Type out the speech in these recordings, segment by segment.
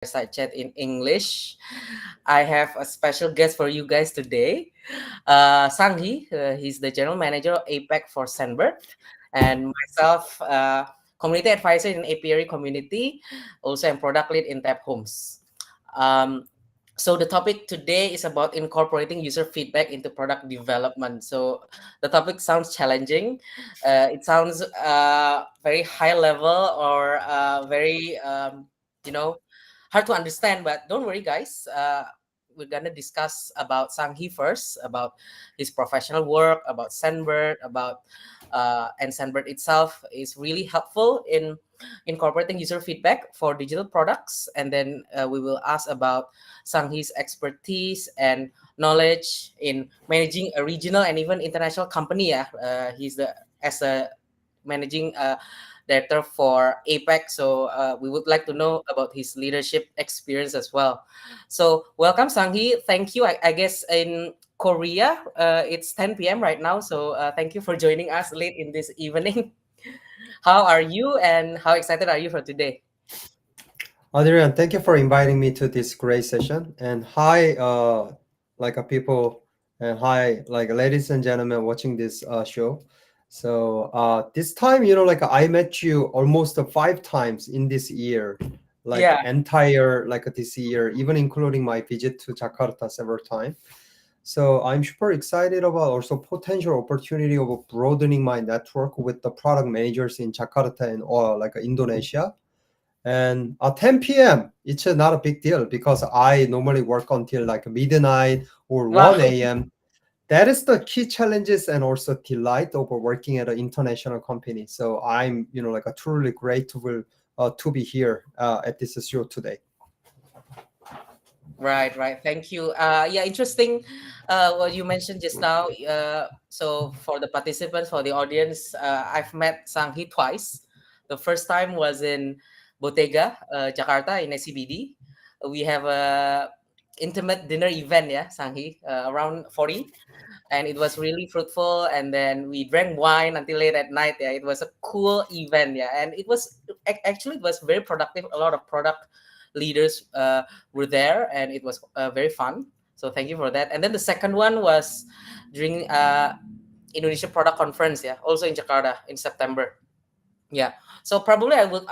Fireside Chat in English. I have a special guest for you guys today. Sanghee, he's the general manager of APAC for Sandberg, and myself, community advisor in Apiary community, also am product lead in Tap Homes. Um, so the topic today is about incorporating user feedback into product development. So the topic sounds challenging. It sounds very high level or very you know hard to understand, but don't worry guys, we're gonna discuss about Sanghee first, about his professional work, about Sandbird, about and Sandbird itself is really helpful in incorporating user feedback for digital products, and then we will ask about Sanghee's expertise and knowledge in managing a regional and even international company. Yeah, he's the as a managing director for APEC. So we would like to know about his leadership experience as well. So welcome, Sanghee. Thank you. I guess in Korea, it's 10 p.m. right now. So thank you for joining us late in this evening. How are you and how excited are you for today? Adrian, thank you for inviting me to this great session. And hi, people, and hi, ladies and gentlemen watching this show. So this time, I met you almost 5 times in this year, Yeah. entire this year, even including my visit to Jakarta several times. So I'm super excited about also potential opportunity of broadening my network with the product managers in Jakarta and Indonesia. And at 10 p.m., it's not a big deal because I normally work until midnight or Wow. 1 a.m. That is the key challenges and also delight of working at an international company. So I'm, a truly grateful to be here at this show today. Right, right. Thank you. Yeah, interesting. What you mentioned just now. So for the participants, for the audience, I've met Sanghee twice. The first time was in Bottega, Jakarta, in SCBD. We have a intimate dinner event, yeah, Sanghee, around 40, and it was really fruitful. And then we drank wine until late at night. Yeah, it was a cool event. Yeah, and it was actually it was very productive. A lot of product leaders were there, and it was very fun. So thank you for that. And then the second one was during Indonesia Product Conference, yeah, also in Jakarta in September. Yeah. So probably I would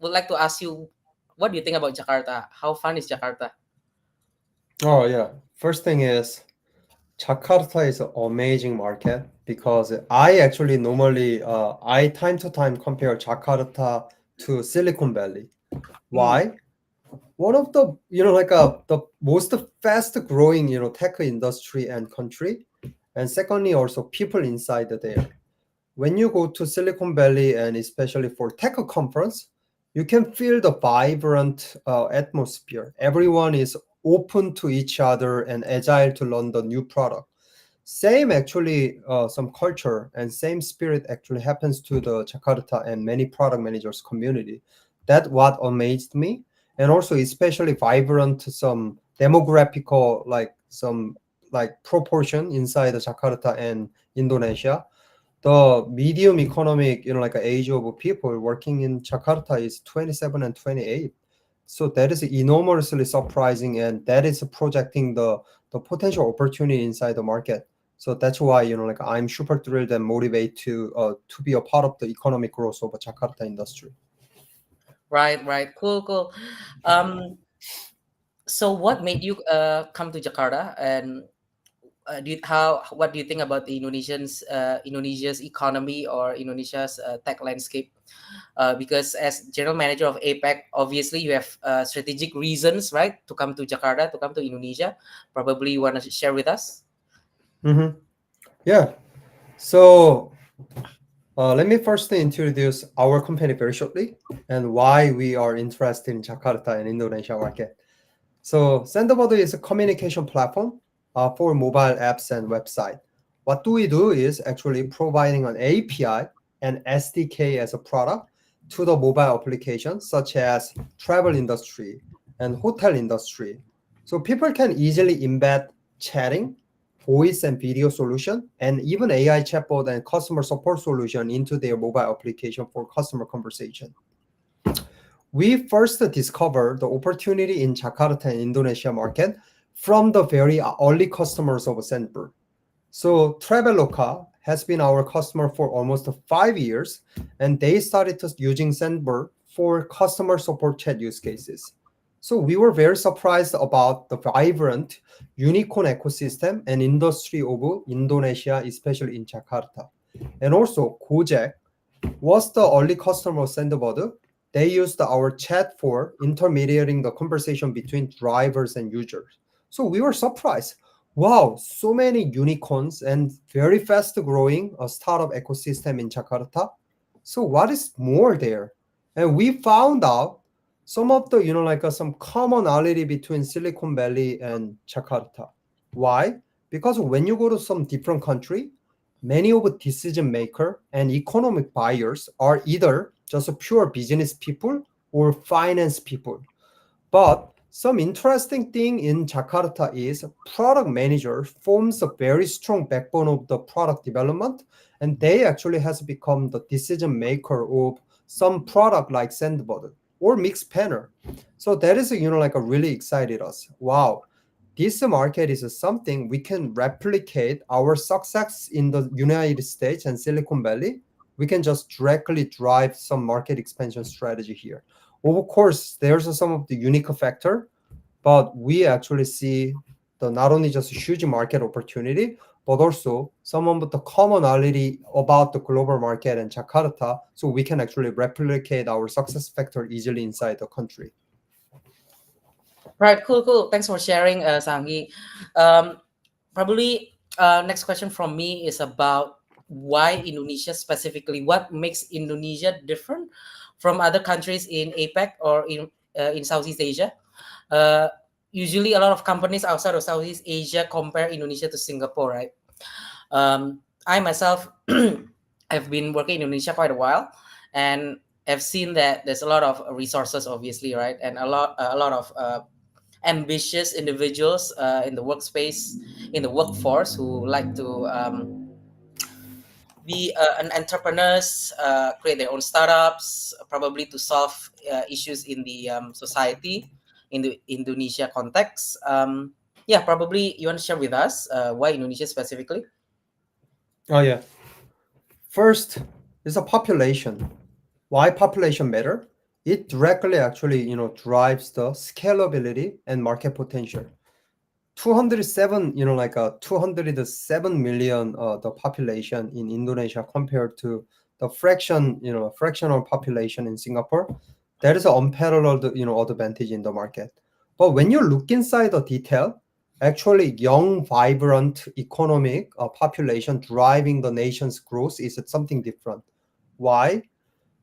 like to ask you, what do you think about Jakarta? How fun is Jakarta? Oh, yeah. First thing is, Jakarta is an amazing market because I actually normally, I time to time compare Jakarta to Silicon Valley. Mm, Why? One of the the most fast growing tech industry and country, and secondly also people inside there. When you go to Silicon Valley and especially for tech conference, you can feel the vibrant atmosphere. Everyone is open to each other and agile to learn the new product. Same actually, some culture and same spirit actually happens to the Jakarta and many product managers community. That what amazed me, and also especially vibrant some demographical some proportion inside the Jakarta and Indonesia. The medium economic age of people working in Jakarta is 27 and 28. So that is enormously surprising, and that is projecting the potential opportunity inside the market. So that's why I'm super thrilled and motivated to be a part of the economic growth of the Jakarta industry. right, right. Cool, cool. Um, so what made you come to Jakarta, and what do you think about the Indonesia's economy or Indonesia's tech landscape? Because as general manager of APEC, obviously you have strategic reasons, right, to come to Jakarta, to come to Indonesia. Probably you want to share with us. Mm-hmm. Yeah. So let me first introduce our company very shortly and why we are interested in Jakarta and Indonesia market. So Sendabot is a communication platform for mobile apps and website. What do we do is actually providing an API and SDK as a product to the mobile applications such as travel industry and hotel industry. So people can easily embed chatting, voice and video solution, and even AI chatbot and customer support solution into their mobile application for customer conversation. we first discovered the opportunity in Jakarta and Indonesia market from the very early customers of Sendbird. So Traveloka has been our customer for almost 5 years, and they started using Sendbird for customer support chat use cases. So we were very surprised about the vibrant unicorn ecosystem and industry of Indonesia, especially in Jakarta. And also Gojek was the early customer of Sendbird. They used our chat for intermediating the conversation between drivers and users. So we were surprised. Wow, so many unicorns and very fast growing startup ecosystem in Jakarta. So what is more there? And we found out some of the, some commonality between Silicon Valley and Jakarta. Why? Because when you go to some different country, many of the decision maker and economic buyers are either just pure business people or finance people. But some interesting thing in Jakarta is product manager forms a very strong backbone of the product development, and they actually has become the decision maker of some product like Sandbottle or Mixpanel. So that is like a really excited us. Wow, this market is something we can replicate our success in the United States and Silicon Valley. We can just directly drive some market expansion strategy here. Of course, there's some of the unique factor, but we actually see the not only just a huge market opportunity, but also some of the commonality about the global market and Jakarta, so we can actually replicate our success factor easily inside the country. Right, cool. Thanks for sharing, Sanghee. Probably next question from me is about why Indonesia specifically. What makes Indonesia different from other countries in APEC or in Southeast Asia? Uh, Usually, a lot of companies outside of Southeast Asia compare Indonesia to Singapore, right? I myself have been working in Indonesia quite a while, and I've seen that there's a lot of resources, obviously, right, and a lot of ambitious individuals in the workspace, in the workforce, who like to be an entrepreneurs, create their own startups, probably to solve issues in the society, in the Indonesia context. Yeah, probably you want to share with us why Indonesia specifically? Oh yeah. First is a population. Why population matter? It directly actually drives the scalability and market potential. 207 207 million the population in Indonesia compared to the fractional population in Singapore. That is an unparalleled advantage in the market. But when you look inside the detail, actually young vibrant economic population driving the nation's growth is something different. Why?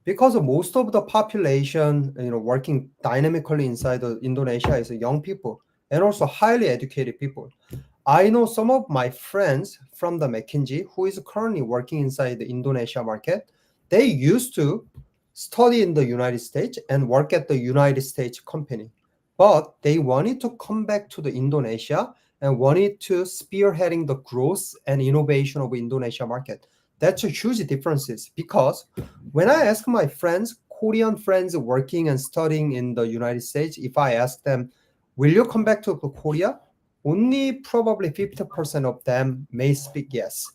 Because most of the population working dynamically inside the Indonesia is young people and also highly educated people. I know some of my friends from the McKinsey who is currently working inside the Indonesia market. They used to study in the United States and work at the United States company, but they wanted to come back to the Indonesia and wanted to spearheading the growth and innovation of Indonesia market. That's a huge differences because when I ask my friends, Korean friends working and studying in the United States, if I ask them, will you come back to Korea? Only probably 50% of them may speak yes.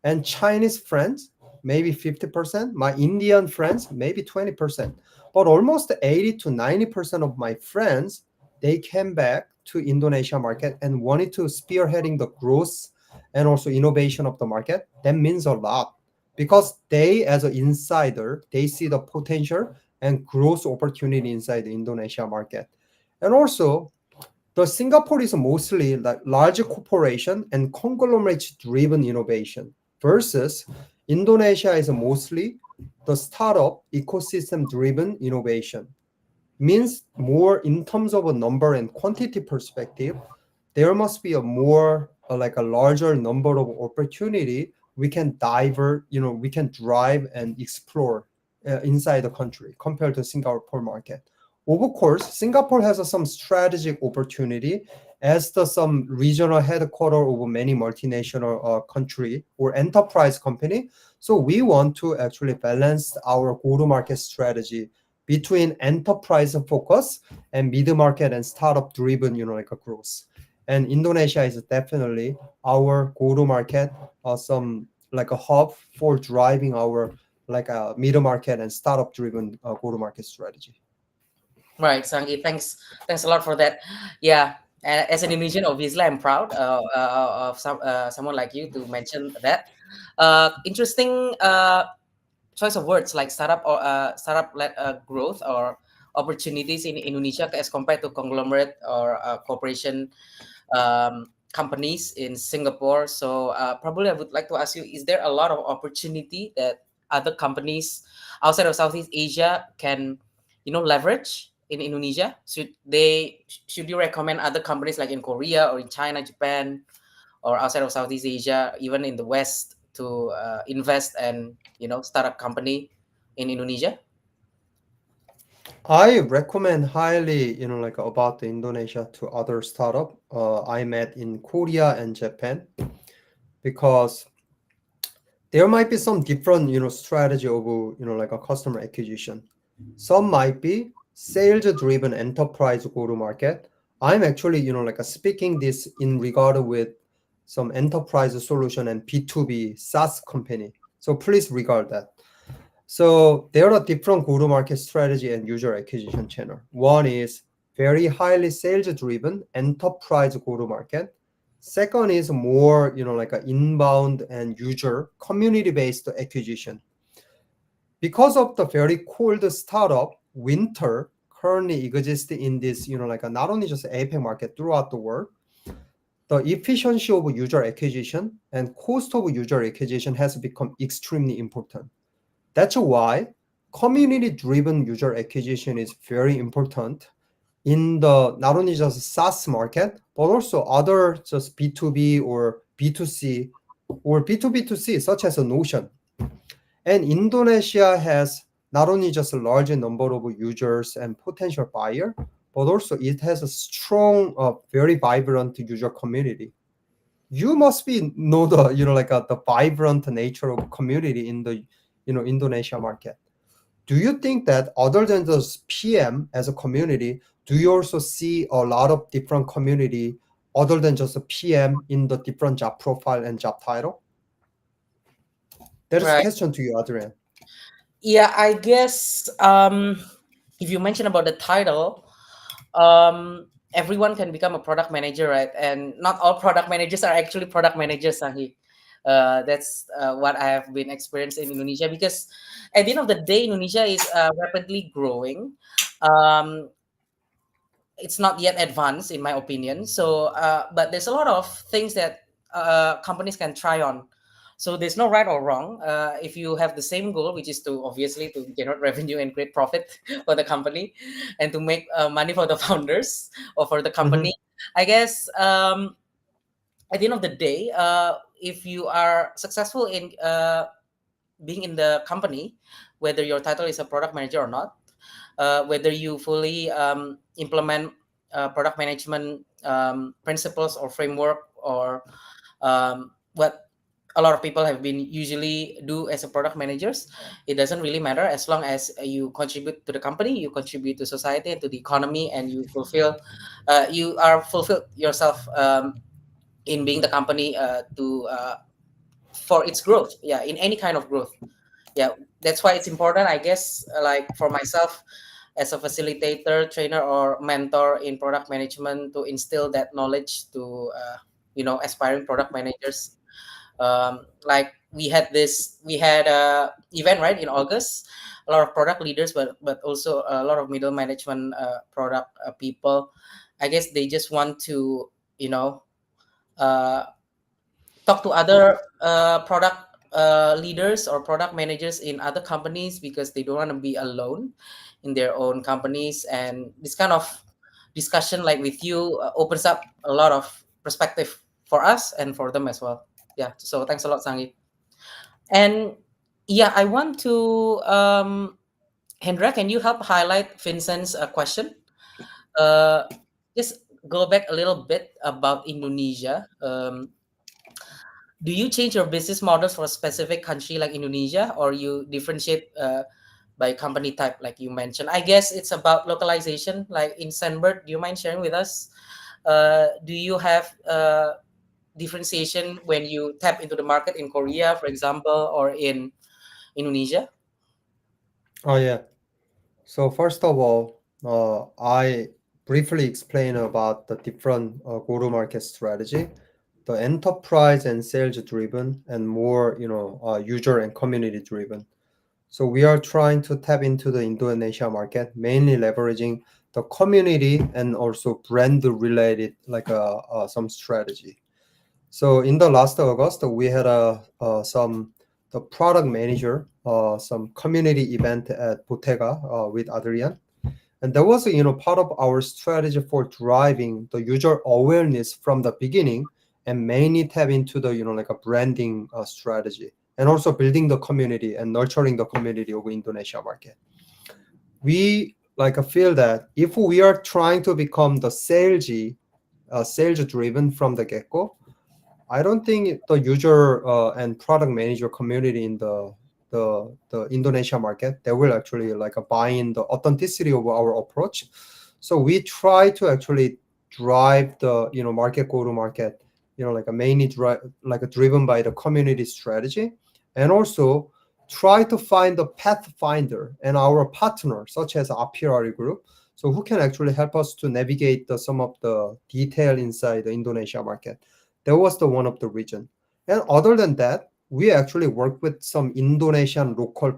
And Chinese friends, maybe 50%. My Indian friends, maybe 20%. But almost 80 to 90% of my friends, they came back to Indonesia market and wanted to spearheading the growth and also innovation of the market. That means a lot because they, as an insider, they see the potential and growth opportunity inside the Indonesia market. And also, the Singapore is mostly like large corporation and conglomerate driven innovation versus Indonesia is mostly the startup ecosystem driven innovation. Means more in terms of a number and quantity perspective, there must be a more like a larger number of opportunity we can divert, we can drive and explore inside the country compared to Singapore market. Of course, Singapore has some strategic opportunity as the some regional headquarter of many multinational country or enterprise company. So we want to actually balance our go-to-market strategy between enterprise focus and mid-market and startup driven, like a growth. And Indonesia is definitely our go-to-market, some like a hub for driving our like a mid-market and startup driven go-to-market strategy. Right, Sangi. Thanks a lot for that. Yeah, as an Indonesian, obviously, I'm proud of someone like you to mention that. Interesting choice of words like startup led growth or opportunities in Indonesia as compared to conglomerate or corporation companies in Singapore. So probably I would like to ask you: is there a lot of opportunity that other companies outside of Southeast Asia can, leverage in Indonesia? Should you recommend other companies like in Korea or in China, Japan, or outside of Southeast Asia, even in the West, to invest and start up company in Indonesia? I recommend highly, like about the Indonesia to other startup I met in Korea and Japan because there might be some different, strategy of, like a customer acquisition. Some might be sales driven enterprise go to market. I'm actually, like speaking this in regard with some enterprise solution and B2B SaaS company. So please regard that. So there are different go-to-market strategy and user acquisition channel. One is very highly sales-driven enterprise go-to-market. Second is more, like a inbound and user community-based acquisition. Because of the very cold startup winter currently exists in this, like a, not only just APEC market throughout the world, the efficiency of user acquisition and cost of user acquisition has become extremely important. That's why community-driven user acquisition is very important in the not only just SaaS market, but also other just B2B or B2C or B2B2C, such as a Notion. And Indonesia has not only just a large number of users and potential buyer, but also it has a strong, very vibrant user community. You must be know the like the vibrant nature of community in the Indonesia market. Do you think that other than just PM as a community, do you also see a lot of different community other than just a PM in the different job profile and job title? That is Right. question to you, Adrian. Yeah, I guess if you mention about the title, everyone can become a product manager, right? And not all product managers are actually product managers, Sanghee. That's what I have been experienced in Indonesia, because at the end of the day, Indonesia is rapidly growing. Um, it's not yet advanced, in my opinion. So, but there's a lot of things that companies can try on. So there's no right or wrong. If you have the same goal, which is to obviously to generate revenue and create profit for the company, and to make money for the founders or for the Mm-hmm. company, I guess at the end of the day, if you are successful in being in the company, whether your title is a product manager or not, whether you fully implement product management principles or framework, or what a lot of people have been usually do as a product managers, it doesn't really matter, as long as you contribute to the company, you contribute to society and to the economy, and you are fulfilled yourself in being the company to for its growth, yeah, in any kind of growth. Yeah, that's why it's important, I guess, like for myself as a facilitator, trainer, or mentor in product management, to instill that knowledge to aspiring product managers. Like we had a event, right, in August. A lot of product leaders, but also a lot of middle management product people. I guess they just want to uh, talk to other product leaders or product managers in other companies, because they don't want to be alone in their own companies. And this kind of discussion like with you opens up a lot of perspective for us and for them as well. Yeah, so thanks a lot, Sangi. And yeah, I want to Hendra, can you help highlight Vincent's question? uh, just go back a little bit about Indonesia. Do you change your business models for a specific country like Indonesia, or you differentiate by company type, like you mentioned. I guess it's about localization. Like in Sandberg, do you mind sharing with us? Do you have differentiation when you tap into the market in Korea, for example, or in Indonesia? Oh yeah. So first of all, I briefly explain about the different go-to-market strategy, the enterprise and sales driven, and more user and community driven. So we are trying to tap into the Indonesia market, mainly leveraging the community and also brand related some strategy. So in the last August, we had some the product manager, some community event at Bottega with Adrian, and that was part of our strategy for driving the user awareness from the beginning, and mainly tap into the like a branding strategy, and also building the community and nurturing the community of Indonesia market. We feel that if we are trying to become the sales driven from the get go, I don't think the user and product manager community in the Indonesia market, they will actually buy in the authenticity of our approach. So we try to actually drive the market go to market, like a mainly driven by the community strategy, and also try to find the pathfinder and our partner such as Apiary group, so who can actually help us to navigate some of the detail inside the Indonesia market. That was the one of the region. And other than that, we actually work with some Indonesian local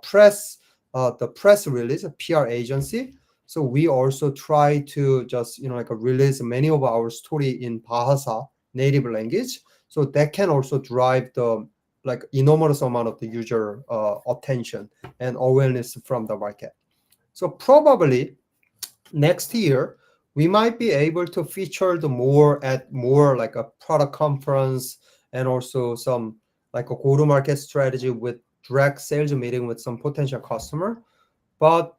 press, the press release, a PR agency. So we also try to just release many of our story in Bahasa native language. So that can also drive the enormous amount of the user attention and awareness from the market. So probably next year we might be able to feature the more like a product conference, and also some like a go-to-market strategy with direct sales meeting with some potential customer. But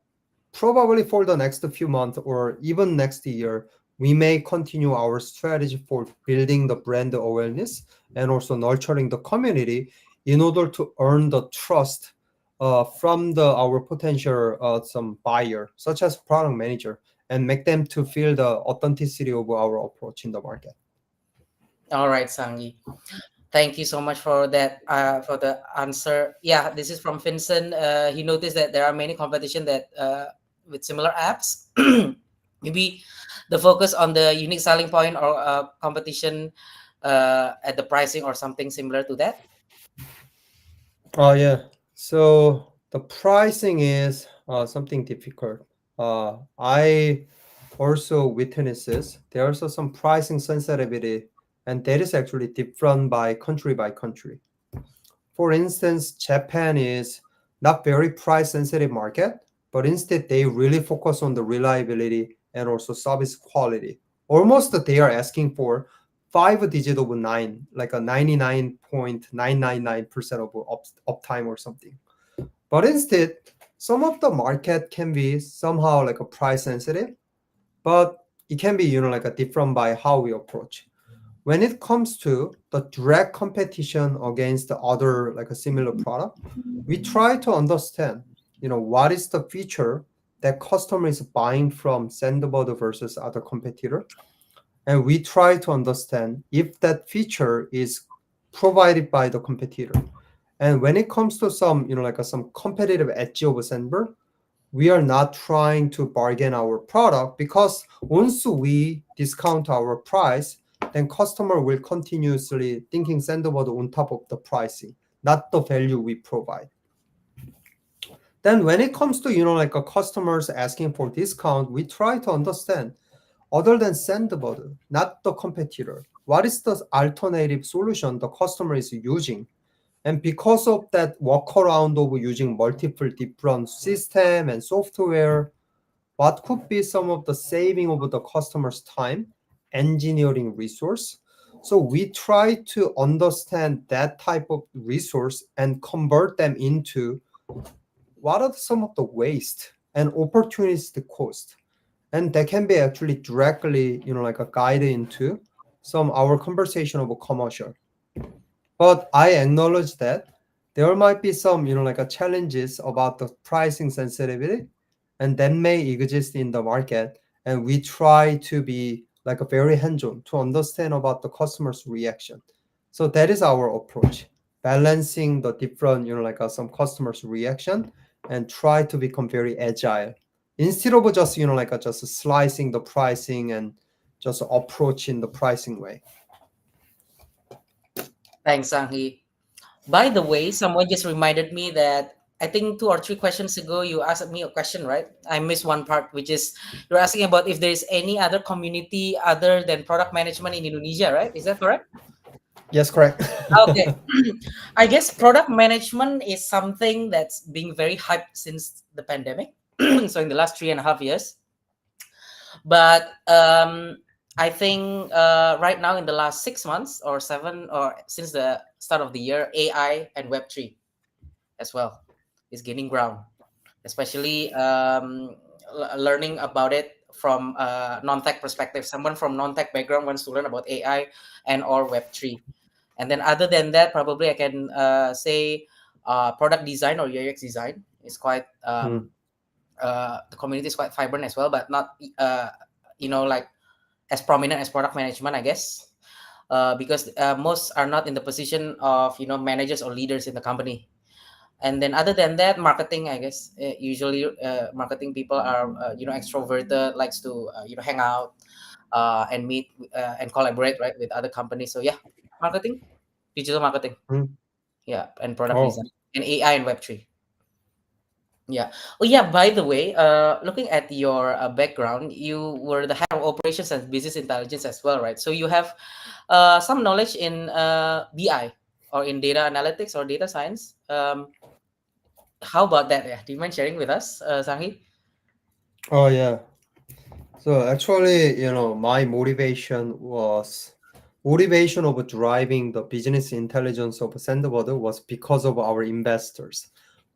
probably for the next few months or even next year, we may continue our strategy for building the brand awareness and also nurturing the community in order to earn the trust from our potential some buyer, such as product manager, and make them to feel the authenticity of our approach in the market. All right, Sangi. Thank you so much for that, for the answer. Yeah, this is from Vincent. He noticed that there are many competition that with similar apps. Maybe the focus on the unique selling point, or competition at the pricing or something similar to that. Oh yeah. So the pricing is something difficult. I also witnesses there are also some pricing sensitivity, and that is actually different by country by country. For instance, Japan is not very price sensitive market, but instead they really focus on the reliability and also service quality. Almost they are asking for 5 digit of nine, like a 99.999% of uptime or something. But instead, some of the market can be somehow like a price sensitive, but it can be like a different by how we approach. When it comes to the direct competition against the other like a similar product, we try to understand what is the feature that customer is buying from Sandboard versus other competitor, and we try to understand if that feature is provided by the competitor. And when it comes to some some competitive edge of Sandboard, we are not trying to bargain our product, because once we discount our price, then customer will continuously thinking Sandboard on top of the pricing, not the value we provide. Then when it comes to like a customers asking for discount, we try to understand, other than Sandboard, not the competitor, what is the alternative solution the customer is using. And because of that workaround of using multiple different system and software, what could be some of the saving of the customer's time, engineering resource. So we try to understand that type of resource and convert them into what are some of the waste and opportunities to cost. And that can be actually directly like a guide into some our conversation about commercial. But I acknowledge that there might be some, like a challenges about the pricing sensitivity, and that may exist in the market. And we try to be like a very hands-on to understand about the customer's reaction. So that is our approach, balancing the different, some customers' reaction and try to become very agile instead of just, just slicing the pricing and just approaching the pricing way. Thanks, Sanghee. By the way, someone just reminded me that I think 2 or 3 questions ago you asked me a question, right? I missed one part, which is you're asking about if there is any other community other than product management in Indonesia, right? Is that correct? Yes, correct. Okay. I guess product management is something that's being very hyped since the pandemic. So in the last 3.5 years. But I think right now in the last 6 months or seven or since the start of the year, AI and Web3 as well is gaining ground, especially learning about it from a non-tech perspective. Someone from non-tech background wants to learn about AI and or Web3. And then other than that, probably I can say product design or UX design is quite Mm, the community is quite vibrant as well, but not like as prominent as product management, I guess, because most are not in the position of managers or leaders in the company. And then other than that, marketing, I guess, usually marketing people are extroverted, likes to hang out and meet and collaborate, right, with other companies. So yeah, marketing, digital marketing, mm. yeah, and product Oh, design and AI and Web3. Yeah. Oh, yeah. By the way, looking at your background, you were the head of operations and business intelligence as well, right? So you have some knowledge in BI or in data analytics or data science. How about that? Yeah. Do you mind sharing with us, Sanghee? oh yeah. So actually, my motivation of driving the business intelligence of Sandboard was because of our investors.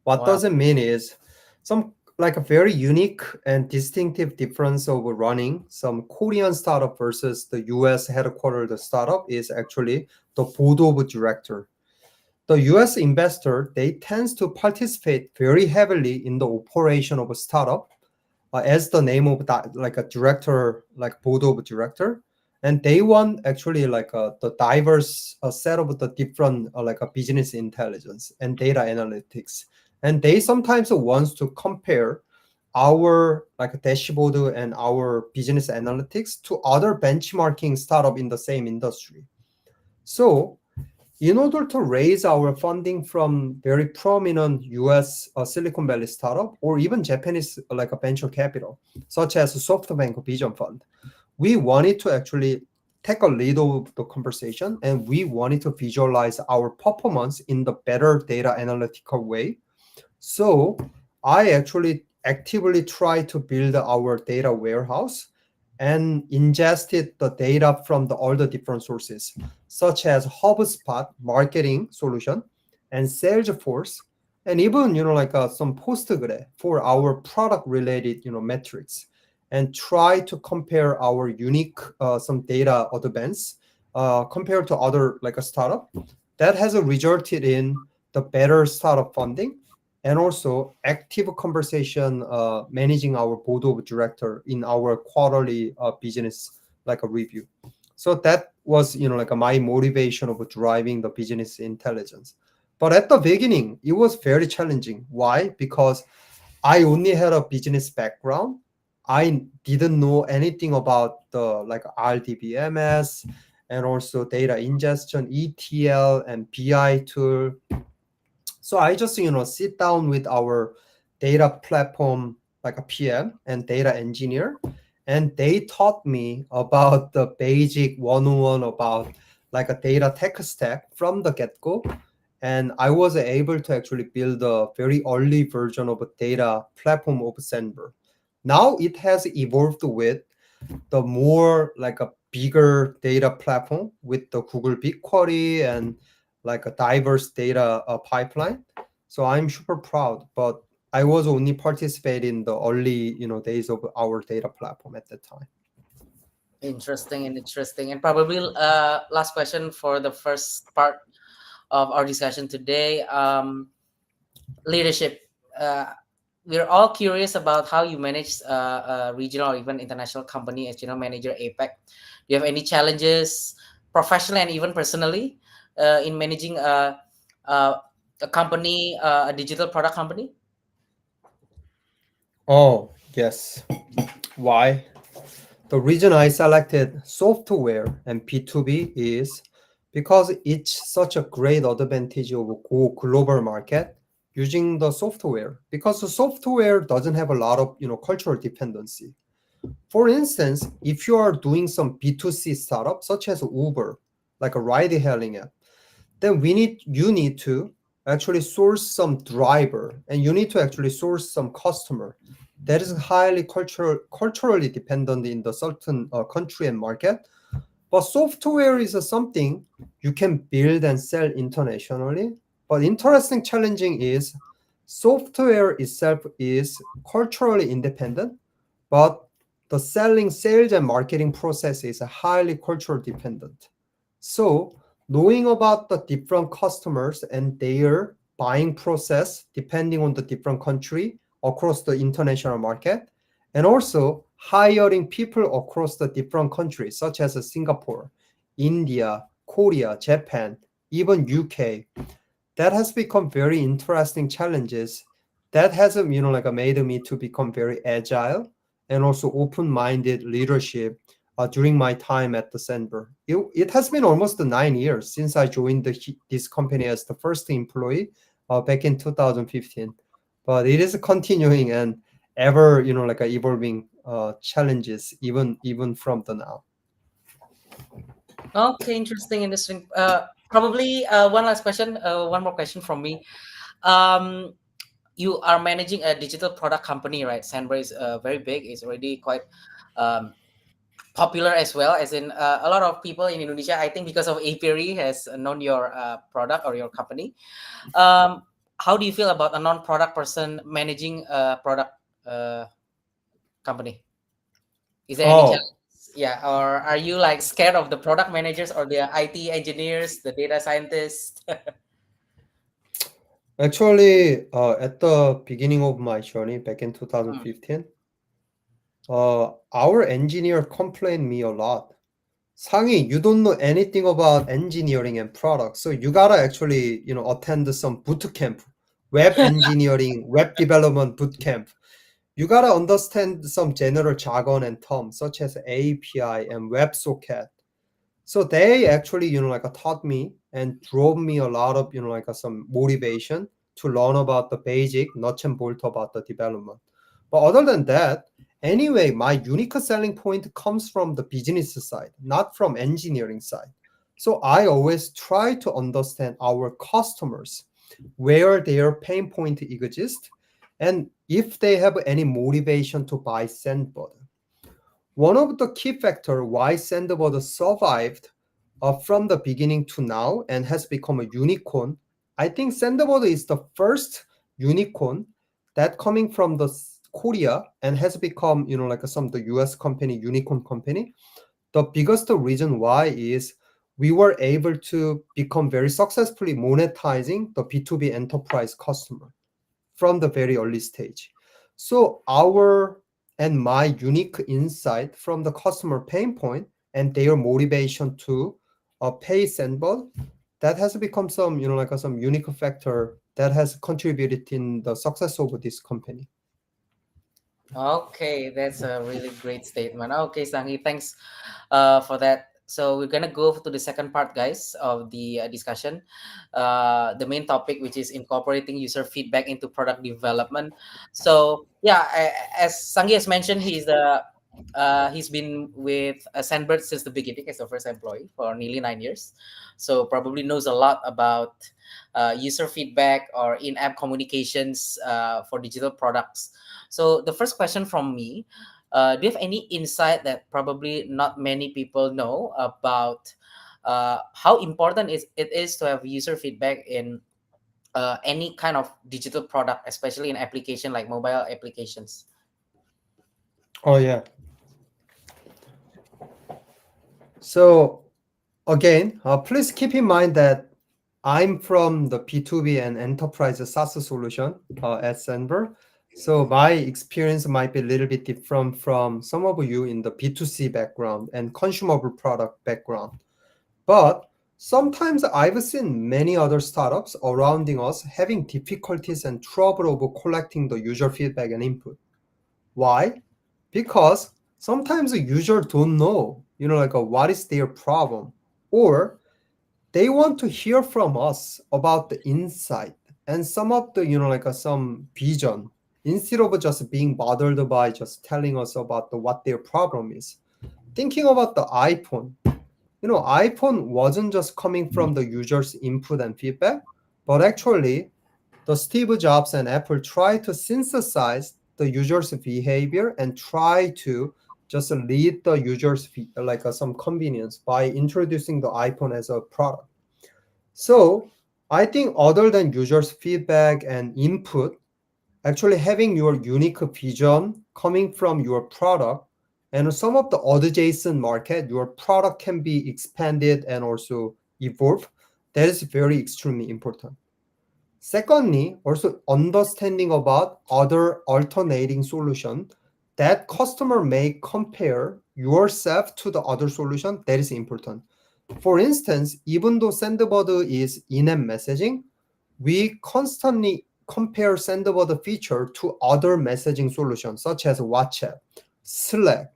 What Wow. does it mean is some like a very unique and distinctive difference of running some Korean startup versus the US headquartered startup is actually the board of director. The US investor, they tends to participate very heavily in the operation of a startup as the name of that, like a director, like board of director, and they want actually like the diverse set of the different like a business intelligence and data analytics, and they sometimes wants to compare our like dashboard and our business analytics to other benchmarking startup in the same industry. So in order to raise our funding from very prominent US Silicon Valley startup or even Japanese like a venture capital, such as SoftBank Vision Fund, we wanted to actually take a lead of the conversation and we wanted to visualize our performance in the better data analytical way. So I actually actively try to build our data warehouse and ingested the data from all the different sources, such as HubSpot marketing solution and Salesforce, and even like some Postgre for our product related metrics, and try to compare our unique some data advance compared to other like a startup. That has resulted in the better startup funding and also active conversation managing our board of director in our quarterly business like a review. So that was like my motivation of driving the business intelligence. But at the beginning it was very challenging. Why? Because I only had a business background. I didn't know anything about the like RDBMS and also data ingestion, ETL and BI tool. So I just sit down with our data platform like a PM and data engineer, and they taught me about the basic 101 about like a data tech stack from the get-go. And I was able to actually build a very early version of a data platform of Sandberg. Now it has evolved with the more like a bigger data platform with the Google BigQuery and like a diverse data pipeline. So I'm super proud, but I was only participating in the early days of our data platform at that time. Interesting and interesting. And probably last question for the first part. of our discussion today. Leadership. Uh, we're all curious about how you manage a regional or even international company as general manager APEC. Do you have any challenges, professionally and even personally, in managing a, a company, a digital product company? Oh, yes. Why? The reason I selected software and B2B is because it's such a great advantage of a global market using the software, because the software doesn't have a lot of cultural dependency. For instance, if you are doing some B2C startup such as Uber, like a ride hailing app, then you need to actually source some driver, and you need to actually source some customer that is highly culturally dependent in the certain country and market. But software is something you can build and sell internationally. But interesting challenging is software itself is culturally independent, but the sales and marketing process is highly cultural dependent. So knowing about the different customers and their buying process depending on the different country across the international market, and also hiring people across the different countries such as Singapore, India, Korea, Japan, even UK, that has become very interesting challenges that has made me to become very agile and also open-minded leadership during my time at the Sandberg. It has been almost 9 years since I joined this company as the first employee back in 2015, but it is continuing and ever evolving challenges even from the now. Okay, interesting, interesting. Probably one last question, one more question from me. Um, you are managing a digital product company, right? Sandra is very big. It's already quite um, popular as well. As in, a lot of people in Indonesia, I think, because of Apiary, has known your product or your company. Um, how do you feel about a non-product person managing a product uh, company? Is there any challenge? Oh, Yeah, or are you like scared of the product managers or the IT engineers, the data scientists? actually, at the beginning of my journey back in Mm. 2015, our engineer complained me a lot. Sanghi, you don't know anything about engineering and products, so you gotta actually, attend some boot camp, web engineering, web development boot camp. You gotta understand some general jargon and terms such as API and WebSocket. So they actually, taught me and drove me a lot of, some motivation to learn about the basic nuts and bolts about the development. But other than that, anyway, my unique selling point comes from the business side, not from engineering side. So I always try to understand our customers, where their pain point exists, and if they have any motivation to buy Sandboard. One of the key factors why Sandboard survived from the beginning to now and has become a unicorn. I think Sandboard is the first unicorn that coming from the Korea and has become, some of the US company, unicorn company. The biggest reason why is we were able to become very successfully monetizing the B2B enterprise customer from the very early stage. So our and my unique insight from the customer pain point and their motivation to pay Sandbot, that has become some, some unique factor that has contributed in the success of this company. Okay, that's a really great statement. Okay, Sangi, thanks for that. So we're gonna go to the second part, guys, of the discussion. The main topic, which is incorporating user feedback into product development. So yeah, as Sangi has mentioned, he's been with Sandbird since the beginning as the first employee for nearly 9 years. So probably knows a lot about user feedback or in-app communications for digital products. So the first question from me, do you have any insight that probably not many people know about how important it is to have user feedback in any kind of digital product, especially in application like mobile applications? Oh yeah. So again, please keep in mind that I'm from the B2B and enterprise SaaS solution at Senver. So my experience might be a little bit different from some of you in the B2C background and consumable product background. But sometimes I've seen many other startups around us having difficulties and trouble of collecting the user feedback and input. Why? Because sometimes the user don't know, what is their problem, or they want to hear from us about the insight and some of the, some vision instead of just being bothered by just telling us about what their problem is. Thinking about the iPhone, iPhone wasn't just coming from the user's input and feedback, but actually the Steve Jobs and Apple try to synthesize the user's behavior and try to just lead the user's some convenience by introducing the iPhone as a product. So I think other than users' feedback and input, actually having your unique vision coming from your product and some of the adjacent market, your product can be expanded and also evolve. That is very extremely important. Secondly, also understanding about other alternating solution that customer may compare yourself to the other solution. That is important. For instance, even though Sendbird is in-app messaging, we constantly compare Sendbird feature to other messaging solutions such as WhatsApp, Slack,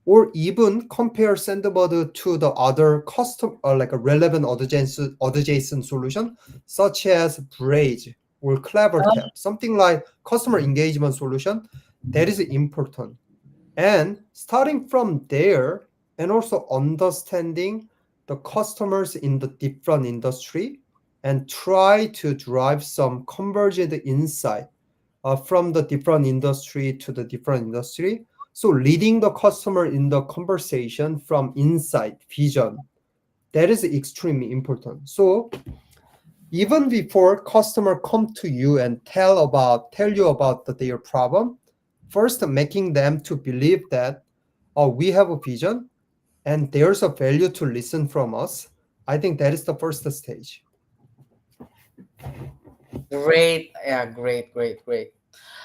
or even compare Sendbird to the other custom or like a relevant adjacent solution such as Braze or CleverTap, something like customer engagement solution. That is important. And starting from there and also understanding the customers in the different industry and try to drive some convergent insight from the different industry to the different industry. So leading the customer in the conversation from insight, vision, that is extremely important. So even before customer come to you and tell you about their problem, first making them to believe that we have a vision and there's a value to listen from us. I think that is the first stage. Great. Yeah, great, great, great.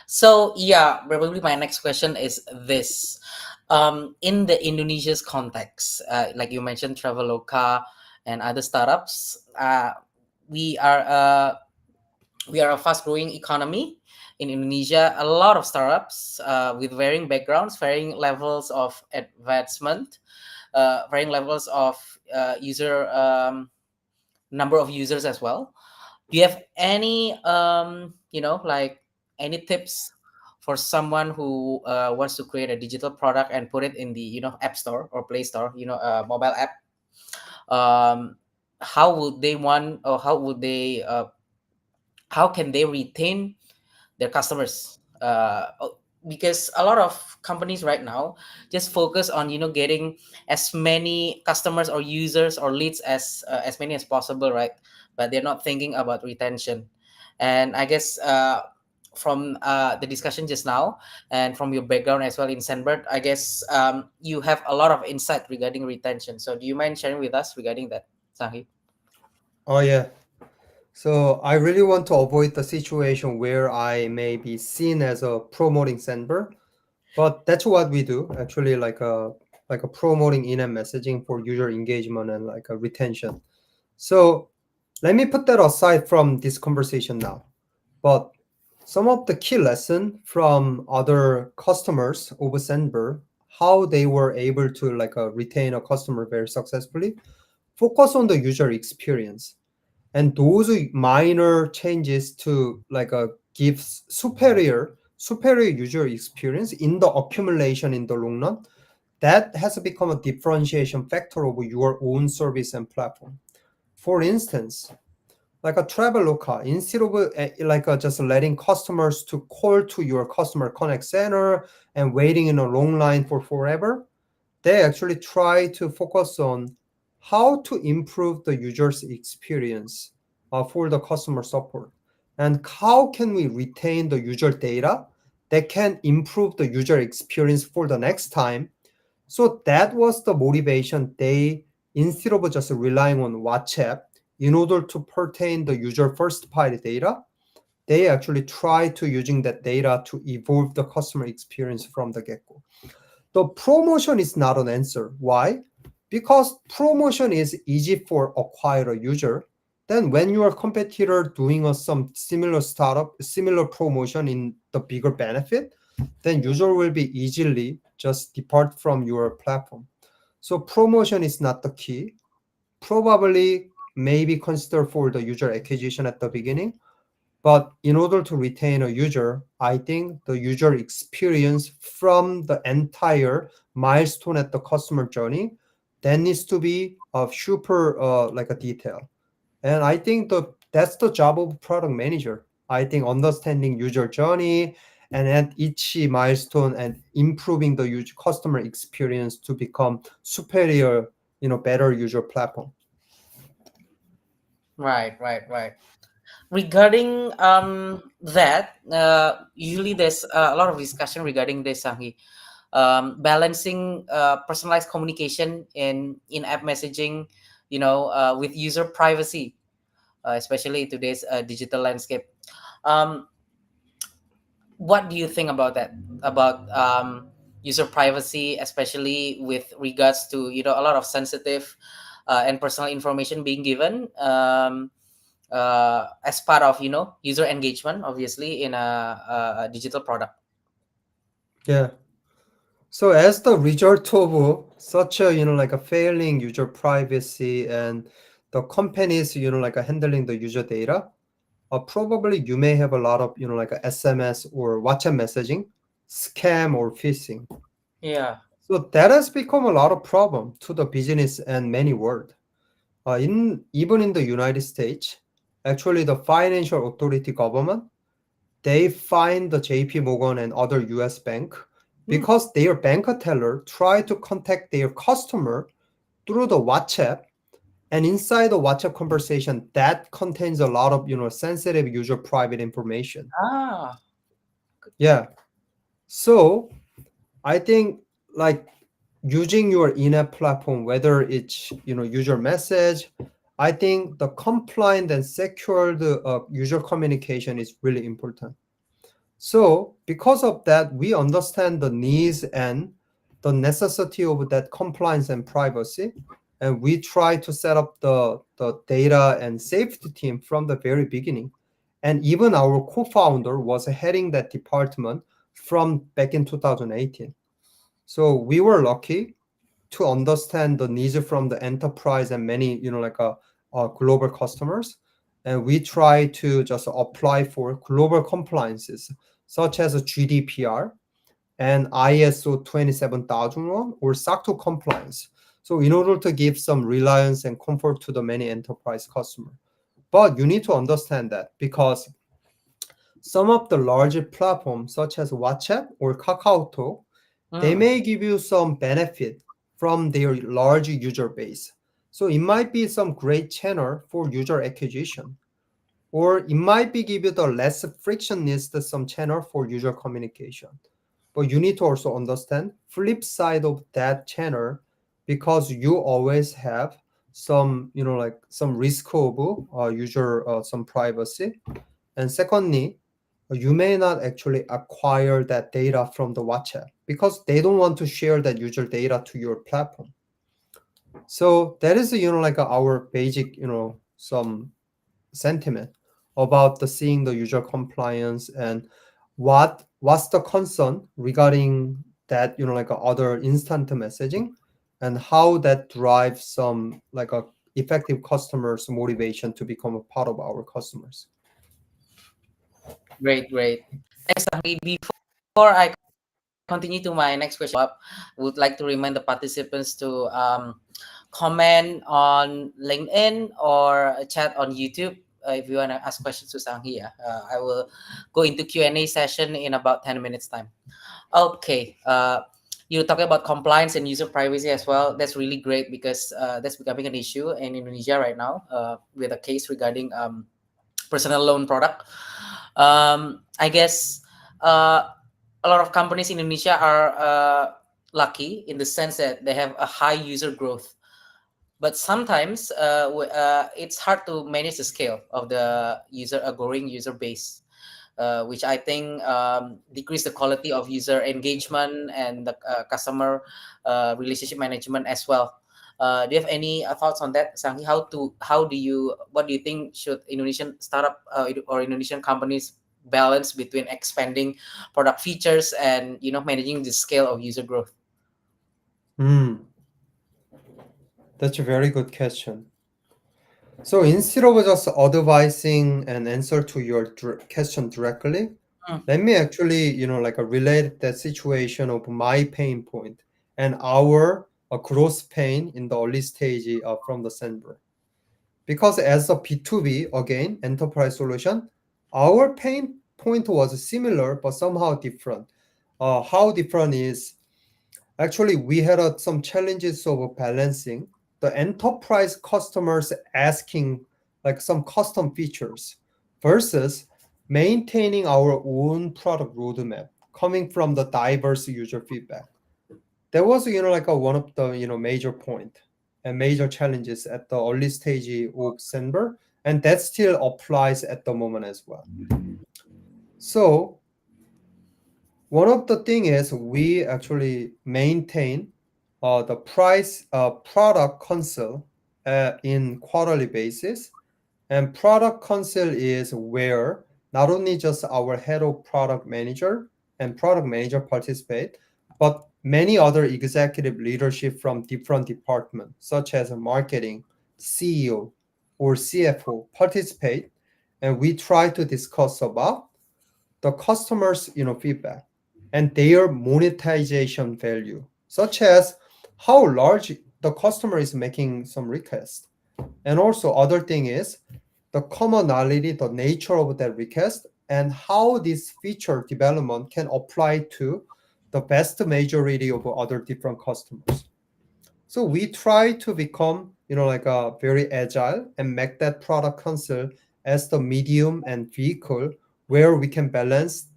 So yeah, probably my next question is this. In the Indonesia's context, like you mentioned, Traveloka and other startups, we are we are a fast-growing economy in Indonesia. A lot of startups with varying backgrounds, varying levels of advancement, varying levels of user number of users as well. Do you have any like any tips for someone who wants to create a digital product and put it in the app store or play store, mobile app? um how would they want, or how can they retain their customers? Because a lot of companies right now just focus on getting as many customers or users or leads as many as possible, right? But they're not thinking about retention. And I guess from the discussion just now and from your background as well in Sandbird, I guess you have a lot of insight regarding retention. So do you mind sharing with us regarding that, Sanghee? Oh yeah. So I really want to avoid the situation where I may be seen as a promoting sender, but that's what we do actually, like a promoting in-app messaging for user engagement and like a retention. So let me put that aside from this conversation now. But some of the key lesson from other customers over Sendber, how they were able to retain a customer very successfully, focus on the user experience. And those minor changes to give superior user experience in the accumulation in the long run, that has become a differentiation factor of your own service and platform. For instance, like a Traveloka, instead of just letting customers to call to your customer connect center and waiting in a long line for forever, they actually try to focus on how to improve the user's experience for the customer support, and how can we retain the user data that can improve the user experience for the next time. So that was the motivation. They, instead of just relying on WhatsApp, in order to pertain the user first party data, they actually try to using that data to evolve the customer experience from the get-go. The promotion is not an answer. Why? Because promotion is easy for acquire a user. Then when your competitor doing some similar startup, similar promotion in the bigger benefit, then user will be easily just depart from your platform. So promotion is not the key. Probably maybe consider for the user acquisition at the beginning, but in order to retain a user, I think the user experience from the entire milestone at the customer journey, that needs to be of super like a detail. And I think that's the job of product manager. I think understanding user journey and at each milestone and improving the user customer experience to become superior, better user platform. Right, right, right. Regarding that, usually there's a lot of discussion regarding this, Sanghi. Balancing personalized communication in-app messaging, with user privacy, especially in today's digital landscape. Um, what do you think about that? About user privacy, especially with regards to a lot of sensitive and personal information being given as part of user engagement, obviously in a digital product. Yeah. So as the result of such a like a failing user privacy and the companies like a handling the user data, probably you may have a lot of like a SMS or WhatsApp messaging scam or phishing. Yeah. So that has become a lot of problem to the business and many world. In even in the United States, actually the financial authority government, they find the JP Morgan and other US bank Hmm. because their bank teller try to contact their customer through the WhatsApp, and inside the WhatsApp conversation that contains a lot of sensitive user private information. Ah. Yeah. So I think like using your in-app platform, whether it's user message, I think the compliant and secured user communication is really important. So, because of that, we understand the needs and the necessity of that compliance and privacy. And we try to set up the data and safety team from the very beginning. And even our co founder was heading that department from back in 2018. So, we were lucky to understand the needs from the enterprise and many, global customers. And we try to just apply for global compliances such as a GDPR and ISO 27001 or SOC 2 compliance. So in order to give some reliance and comfort to the many enterprise customer. But you need to understand that because some of the larger platforms such as WhatsApp or KakaoTalk, they Mm. may give you some benefit from their large user base. So it might be some great channel for user acquisition, or it might be give you the less frictionless some channel for user communication. But you need to also understand flip side of that channel because you always have some like some risk of user some privacy. And secondly, you may not actually acquire that data from the WhatsApp because they don't want to share that user data to your platform. So that is like our basic some sentiment about the seeing the user compliance and what's the concern regarding that like other instant messaging and how that drives some like a effective customers motivation to become a part of our customers. Great, great. Thanks, Sanghi. Before I continue to my next question, up, would like to remind the participants to comment on LinkedIn or chat on YouTube if you want to ask questions to Sanghi. Yeah, I will go into Q&A session in about 10 minutes time. Okay. You talking about compliance and user privacy as well. That's really great because that's becoming an issue in Indonesia right now with a case regarding personal loan product. I guess a lot of companies in Indonesia are lucky in the sense that they have a high user growth. but sometimes it's hard to manage the scale of the user a growing user base, which I think decrease the quality of user engagement and the customer relationship management as well. Do you have any thoughts on that, Sanghi? What do you think should Indonesian startup or Indonesian companies balance between expanding product features and managing the scale of user growth? Hmm, that's a very good question. So instead of just advising and answer to your question directly, Mm, let me actually, relate that situation of my pain point and our growth pain in the early stage from the Sandberg. Because as a B2B, again, enterprise solution, our pain point was similar but somehow different. How different is actually we had some challenges of balancing the enterprise customers asking like some custom features versus maintaining our own product roadmap coming from the diverse user feedback. That was like one of the major point and major challenges at the early stage of Senber, and that still applies at the moment as well. So one of the thing is we actually maintain the price product console in quarterly basis, and product console is where not only just our head of product manager and product manager participate, but many other executive leadership from different departments, such as marketing, CEO, or CFO participate, and we try to discuss about the customers feedback and their monetization value, such as how large the customer is making some request, and also other thing is the commonality, the nature of that request, and how this feature development can apply to the vast majority of other different customers. So we try to become like a very agile and make that product console as the medium and vehicle where we can balance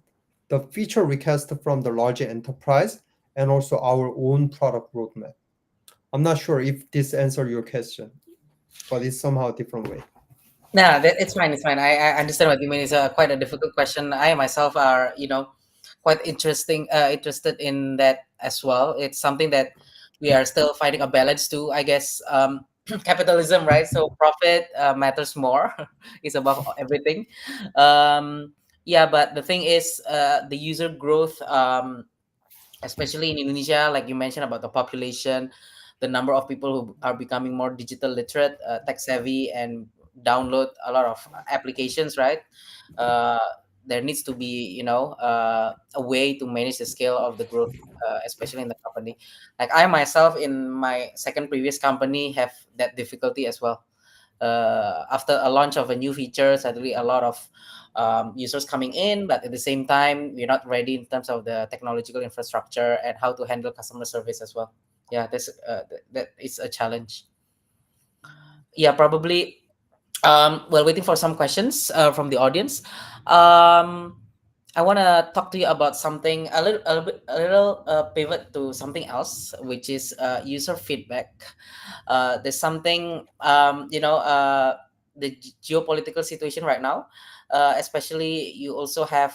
the feature request from the larger enterprise and also our own product roadmap. I'm not sure if this answers your question, but it's somehow a different way. No, it's fine. It's fine. I understand what you mean. It's quite a difficult question. I myself are, quite interested in that as well. It's something that we are still finding a balance to, I guess. Capitalism, right? So profit matters more. It's above everything. Yeah, but the thing is, the user growth. Especially in Indonesia, like you mentioned about the population, the number of people who are becoming more digital literate, tech savvy, and download a lot of applications, right? Uh, there needs to be, a way to manage the scale of the growth, especially in the company. Like I myself, in my second previous company, have that difficulty as well. After a launch of a new feature, suddenly a lot of users coming in, but at the same time, we're not ready in terms of the technological infrastructure and how to handle customer service as well. Yeah, that is a challenge. Yeah, probably. While waiting for some questions from the audience, um, I want to talk to you about something a little pivot to something else, which is user feedback. There's something the geopolitical situation right now, especially you also have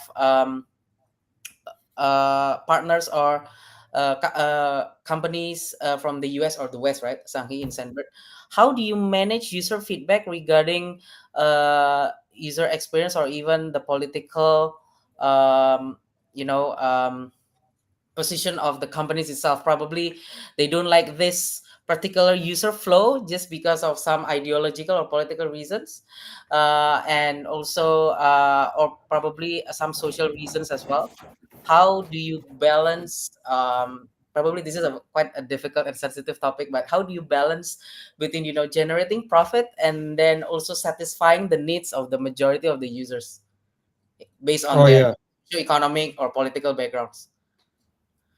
partners or companies from the US or the West, right? Sanghee in Sandberg. How do you manage user feedback regarding user experience or even the political um, you know position of the companies itself? Probably they don't like this particular user flow just because of some ideological or political reasons, and also or probably some social reasons as well. How do you balance, probably this is quite a difficult and sensitive topic, but how do you balance between generating profit and then also satisfying the needs of the majority of the users based on Oh their yeah, economic or political backgrounds?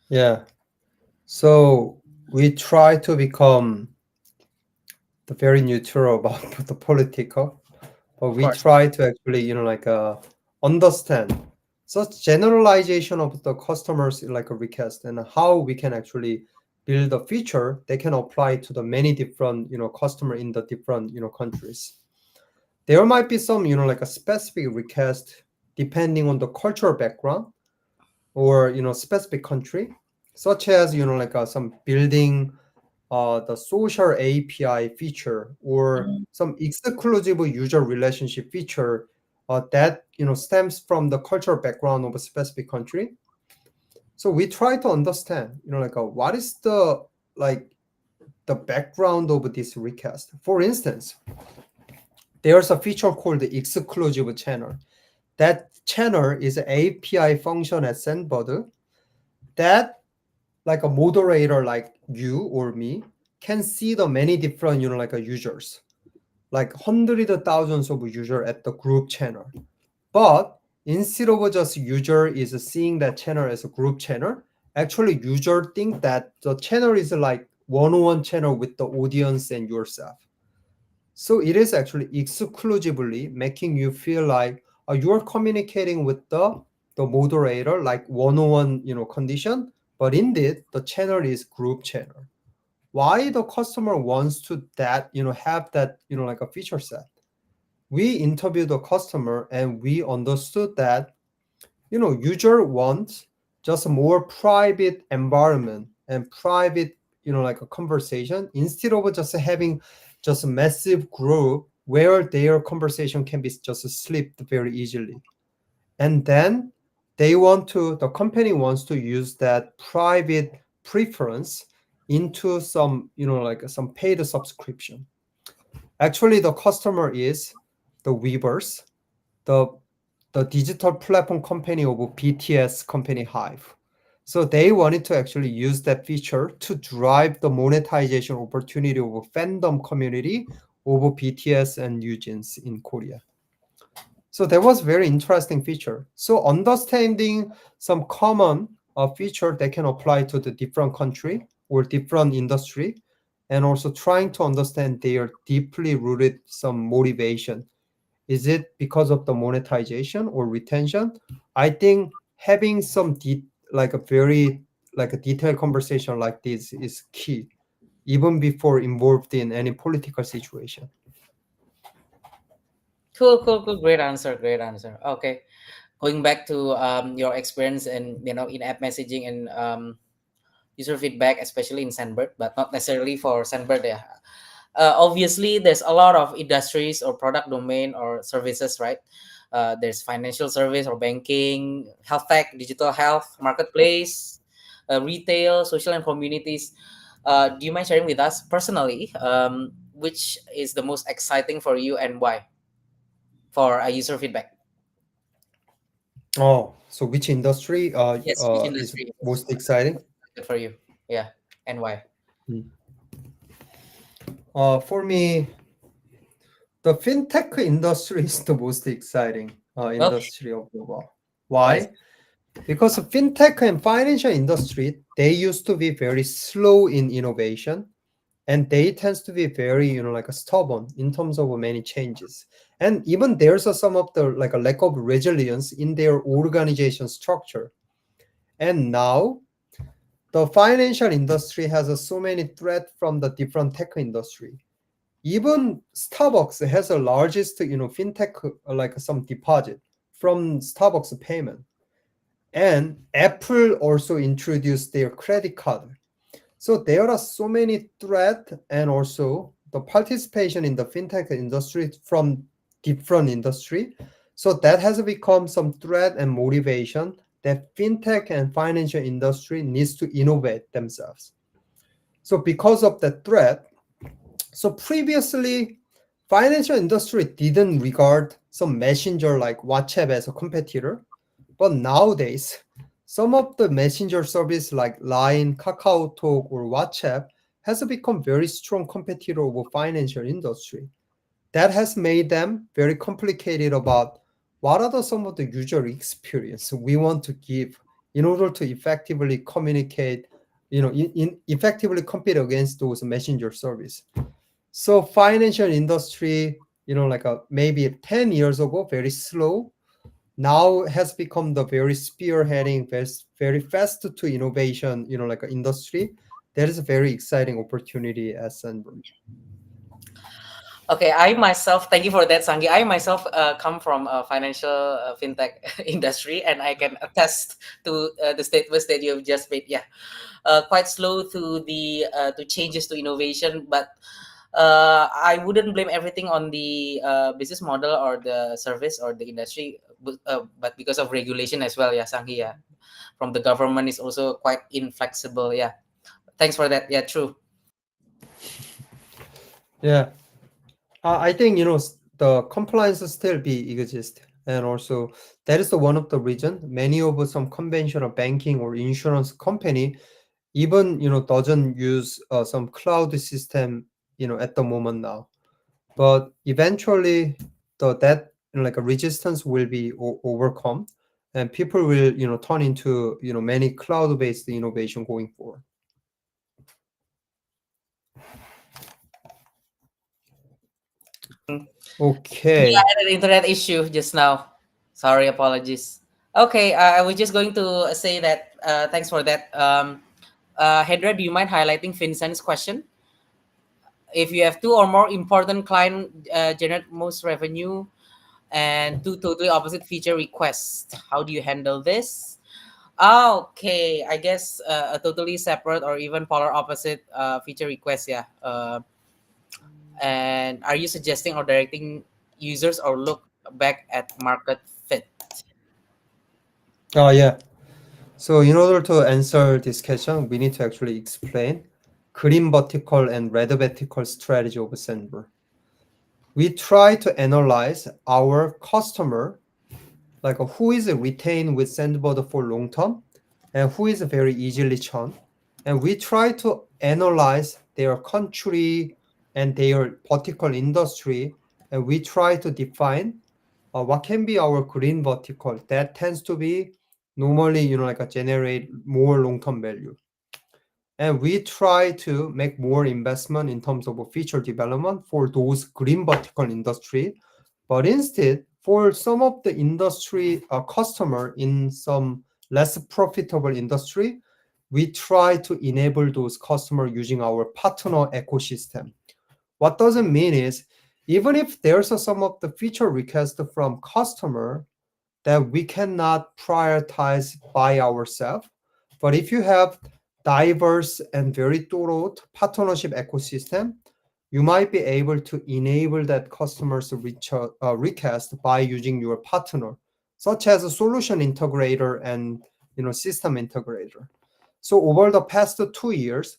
yeah. So we try to become the very neutral about the political, but Of we course. try to actually understand such generalization of the customers like a request and how we can actually build a feature they can apply to the many different customer in the different countries. There might be some like a specific request depending on the cultural background or specific country, such as like some building the social API feature or Mhm. some exclusive user relationship feature that stems from the cultural background of a specific country. So we try to understand like what is the like the background of this request. For instance, there's a feature called the exclusive channel. That channel is an API function at Sandbird that like a moderator like you or me can see the many different like users, like hundreds of thousands of users at the group channel. But instead of just user is seeing that channel as a group channel, actually user think that the channel is like one-on-one channel with the audience and yourself. So it is actually exclusively making you feel like you're communicating with the moderator like one-on-one condition, but indeed the channel is group channel. Why the customer wants to that have that like a feature set? We interviewed the customer and we understood that user wants just a more private environment and private like a conversation instead of just having just a massive group where their conversation can be just slipped very easily. And then the company wants to use that private preference into some like some paid subscription. Actually the customer is the Weavers, the digital platform company of BTS company Hive. So they wanted to actually use that feature to drive the monetization opportunity of a fandom community of BTS and Eugene in Korea. So that was very interesting feature. So understanding some common feature that can apply to the different country or different industry, and also trying to understand their deeply rooted some motivation. Is it because of the monetization or retention? I think having some like a very like a detailed conversation like this is key, even before involved in any political situation. Cool, cool, cool. Great answer. Great answer. Okay. Going back to your experience in in-app messaging and user feedback, especially in Sandbird, but not necessarily for Sandbird. Yeah. Obviously, there's a lot of industries or product domain or services, right? There's financial service or banking, health tech, digital health, marketplace, retail, social and communities. Do you mind sharing with us personally which is the most exciting for you and why for user feedback? Oh, so which industry Yes, which is industry is most exciting? good for you? Yeah, and why? Hmm. For me, the fintech industry is the most exciting Okay, industry of the world. why is Why? Because fintech and financial industry, they used to be very slow in innovation, and they tends to be very like a stubborn in terms of many changes. And even there's some of the like a lack of resilience in their organization structure. And now the financial industry has so many threats from the different tech industry. Even Starbucks has the largest fintech like some deposit from Starbucks payment. And Apple also introduced their credit card. So there are so many threats and also the participation in the fintech industry from different industry. So that has become some threat and motivation that fintech and financial industry needs to innovate themselves. So because of that threat, so previously financial industry didn't regard some messenger like WhatsApp as a competitor, but nowadays some of the messenger service like Line, KakaoTalk, or WhatsApp has become very strong competitor over financial industry. That has made them very complicated about what are some of the user experience we want to give in order to effectively communicate, effectively compete against those messenger service. So financial industry, like maybe 10 years ago, very slow, now has become the very spearheading, very fast to innovation, like industry that is a very exciting opportunity at Sandberg. Okay, I myself, thank you for that, Sangi. I myself come from a financial fintech industry, and I can attest to the statements that you have just made. Yeah, quite slow to the to changes to innovation, but I wouldn't blame everything on the business model or the service or the industry, but because of regulation as well. Yeah, Sangi. Yeah, from the government is also quite inflexible. Yeah, thanks for that. Yeah, true. Yeah, I think the compliance still be exist, and also that is the one of the reason many of some conventional banking or insurance company even doesn't use some cloud system at the moment now. But eventually, the that like a resistance will be overcome, and people will turn into many cloud-based innovation going forward. Yeah, Okay. I had an internet issue just now. Sorry, apologies. Okay, I was just going to say that thanks for that. Hedra, do you mind highlighting Vincent's question? If you have two or more important client generate most revenue and two totally opposite feature requests, how do you handle this? Okay, I guess a totally separate or even polar opposite feature request, yeah. And are you suggesting or directing users or look back at market fit? Oh yeah. So in order to answer this question, we need to actually explain green vertical and red vertical strategy of Sandber. We try to analyze our customer, like who is retained with Sandboard for long term and who is very easily churn. And we try to analyze their country and their vertical industry, and we try to define what can be our green vertical that tends to be normally like a generate more long-term value, and we try to make more investment in terms of a feature development for those green vertical industry. But instead, for some of the industry customer in some less profitable industry, we try to enable those customers using our partner ecosystem. What doesn't mean is, even if there's some of the feature request from customer that we cannot prioritize by ourselves. But if you have diverse and very thorough partnership ecosystem, you might be able to enable that customer's request by using your partner, such as a solution integrator and system integrator. So over the past 2 years,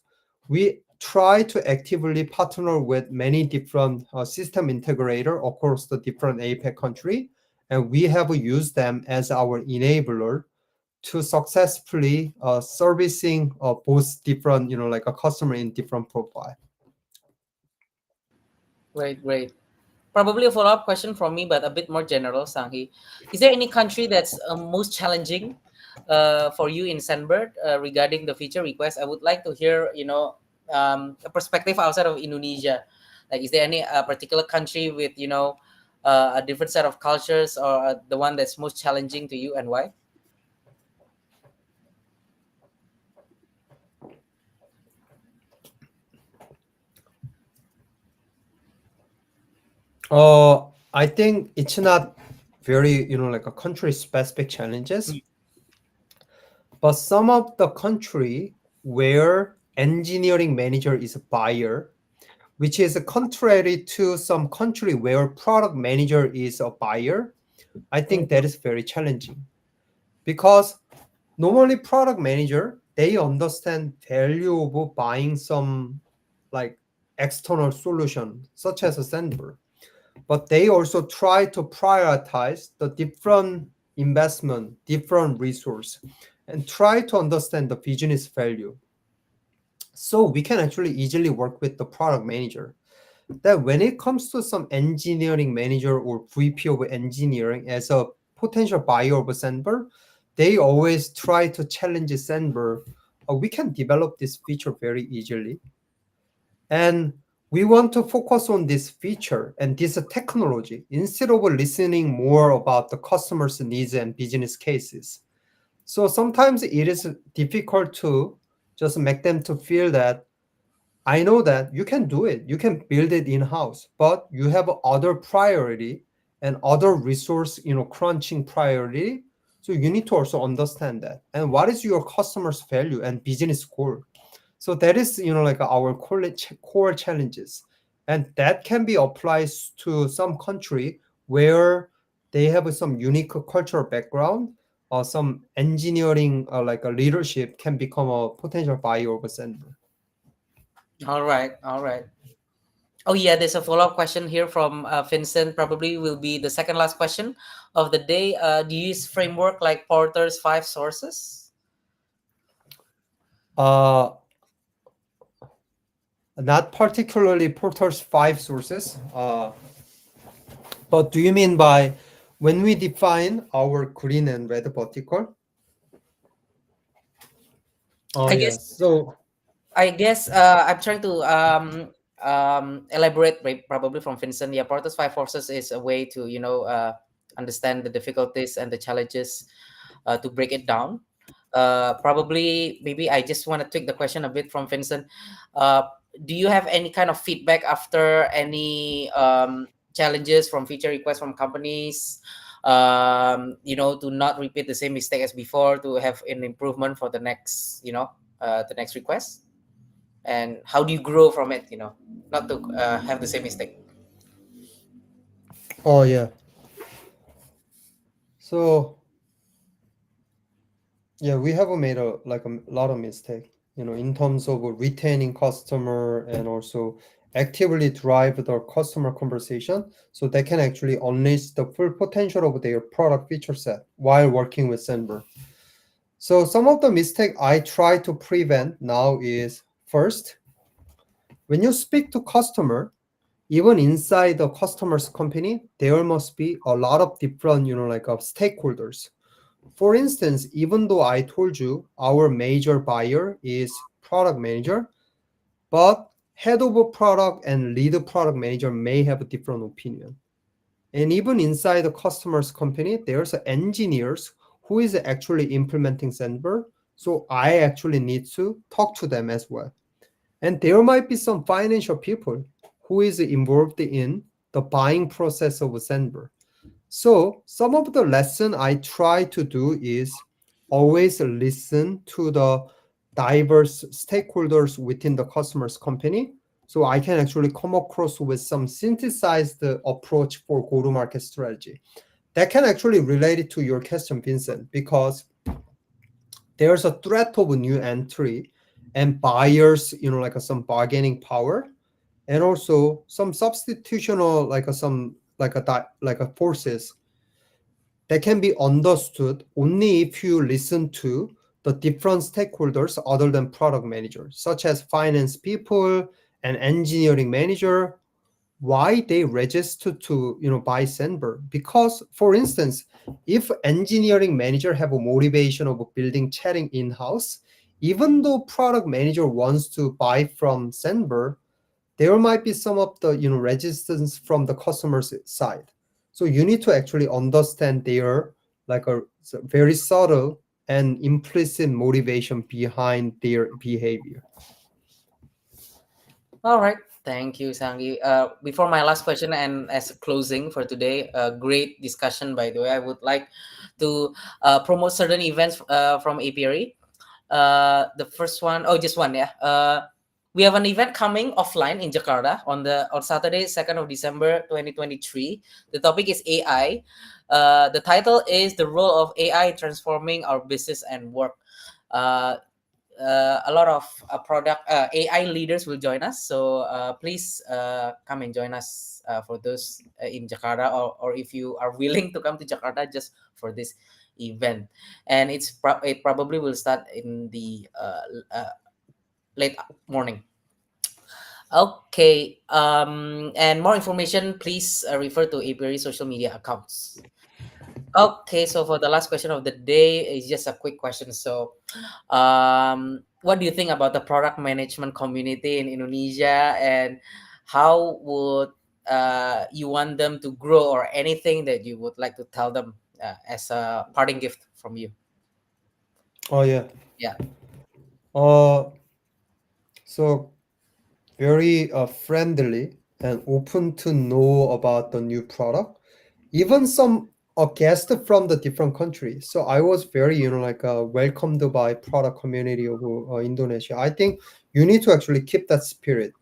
we try to actively partner with many different system integrator across the different APEC country, and we have used them as our enabler to successfully servicing both different like a customer in different profile. Great, great. Probably a follow-up question from me, but a bit more general, Sanghi. Is there any country that's most challenging for you in Sandbird regarding the feature request? I would like to hear, a perspective outside of Indonesia. Like, is there any particular country with, a different set of cultures or the one that's most challenging to you and why? I think it's not very like a country specific challenges, but some of the country where engineering manager is a buyer, which is contrary to some country where product manager is a buyer. I think that is very challenging because normally product manager, they understand value of buying some like external solution such as a sender, but they also try to prioritize the different investment, different resource, and try to understand the business value. So we can actually easily work with the product manager. That when it comes to some engineering manager or VP of engineering as a potential buyer of a Sandber, they always try to challenge Sandber. We can develop this feature very easily. And we want to focus on this feature and this technology instead of listening more about the customer's needs and business cases. So sometimes it is difficult to just make them to feel that I know that you can do it. You can build it in house, but you have other priority and other resource, crunching priority. So you need to also understand that. And what is your customer's value and business goal? So that is, like our core challenges. And that can be applied to some country where they have some unique cultural background or some engineering like a leadership can become a potential buyer of a center. All right, all right. Oh yeah, there's a follow-up question here from Vincent. Probably will be the second last question of the day. Do you use framework like Porter's five sources? Uh, Not particularly Porter's five sources, but do you mean by when we define our green and red vertical? Oh I guess yes. So I'm trying to elaborate probably from Vincent. Yeah, Porter's five forces is a way to understand the difficulties and the challenges, to break it down. Probably maybe I just want to tweak the question a bit from Vincent. Uh, do you have any kind of feedback after any challenges from feature requests from companies? To not repeat the same mistake as before, to have an improvement for the next, the next request, and how do you grow from it, not to have the same mistake. oh yeah. So yeah, we have made a lot of mistake, in terms of retaining customer and also actively drive the customer conversation so they can actually unleash the full potential of their product feature set while working with Sandber. So some of the mistake I try to prevent now is first, when you speak to customer, even inside the customer's company, there must be a lot of different, stakeholders. For instance, even though I told you our major buyer is product manager, but head of a product and lead product manager may have a different opinion. And even inside the customer's company, there's engineers who is actually implementing Sandber. So I actually need to talk to them as well. And there might be some financial people who is involved in the buying process of Sandber. So some of the lesson I try to do is always listen to the diverse stakeholders within the customer's company. So I can actually come across with some synthesized approach for go-to-market strategy. That can actually relate it to your question, Vincent, because there's a threat of a new entry and buyers, some bargaining power and also some substitutional, like a forces that can be understood only if you listen to the different stakeholders other than product managers, such as finance people and engineering manager, why they register to buy Sandber. Because for instance, if engineering manager have a motivation of building chatting in-house, even though product manager wants to buy from Sandber, there might be some of the resistance from the customer's side. So you need to actually understand their very subtle and implicit motivation behind their behavior. All right, thank you, Sangi. Before my last question and as a closing for today, a great discussion, by the way. I would like to promote certain events from Apiary. The first one, oh, just one, yeah. We have an event coming offline in Jakarta on Saturday, 2nd of December 2023. The topic is AI. The title is The Role of AI Transforming Our Business and Work. Uh, a lot of product AI leaders will join us. So please come and join us for those in Jakarta, or if you are willing to come to Jakarta just for this event. And it probably will start in the late morning. Okay. And more information, please refer to Apiary social media accounts. Okay, so for the last question of the day, it's just a quick question. So, what do you think about the product management community in Indonesia, and how would you want them to grow, or anything that you would like to tell them as a parting gift from you? Oh yeah. Yeah. Uh, so very friendly and open to know about the new product. Even some guests from the different countries. So I was very, welcomed by product community of Indonesia. I think you need to actually keep that spirit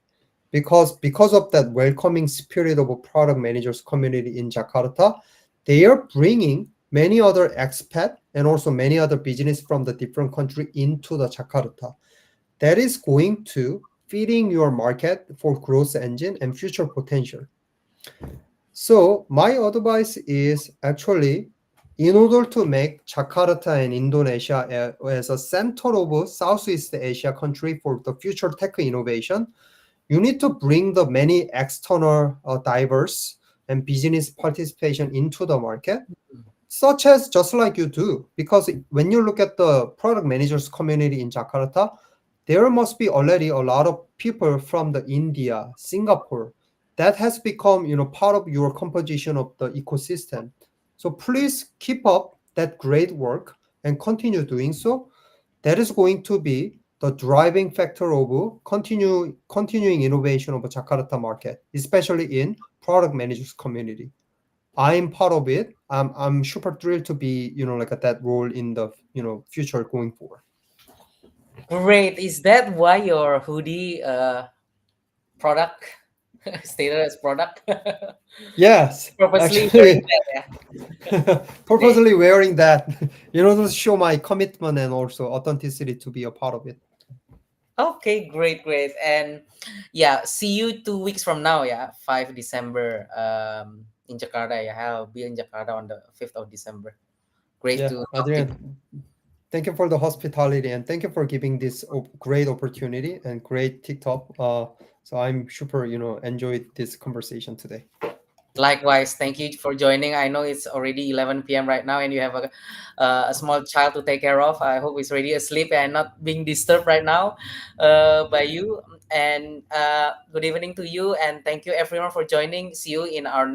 because of that welcoming spirit of a product managers community in Jakarta. They are bringing many other expat and also many other business from the different country into the Jakarta. That is going to feeding your market for growth engine and future potential. So my advice is actually in order to make Jakarta and Indonesia as a center of Southeast Asia country for the future tech innovation, you need to bring the many external diverse and business participation into the market, such as just like you do. Because when you look at the product managers community in Jakarta, there must be already a lot of people from the India, Singapore, that has become part of your composition of the ecosystem. So please keep up that great work and continue doing so. That is going to be the driving factor of continuing innovation of the Jakarta market, especially in product managers community. I'm part of it. I'm super thrilled to be at that role in the future going forward. Great. Is that why your hoodie product stated as product? Yes, Purposely wearing actually, that, yeah, today. purposely wearing that, to show my commitment and also authenticity to be a part of it. Okay, great, great. And yeah, see you 2 weeks from now, yeah, 5 December in Jakarta. Yeah, I'll be in Jakarta on the 5th of December. Great Yeah, to talk to you. Adrian, thank you for the hospitality and thank you for giving this great opportunity and great TikTok. So I'm super, enjoyed this conversation today. Likewise, thank you for joining. I know it's already 11 p.m. right now, and you have a small child to take care of. I hope he's already asleep and not being disturbed right now by you. And good evening to you, and thank you everyone for joining. See you in our next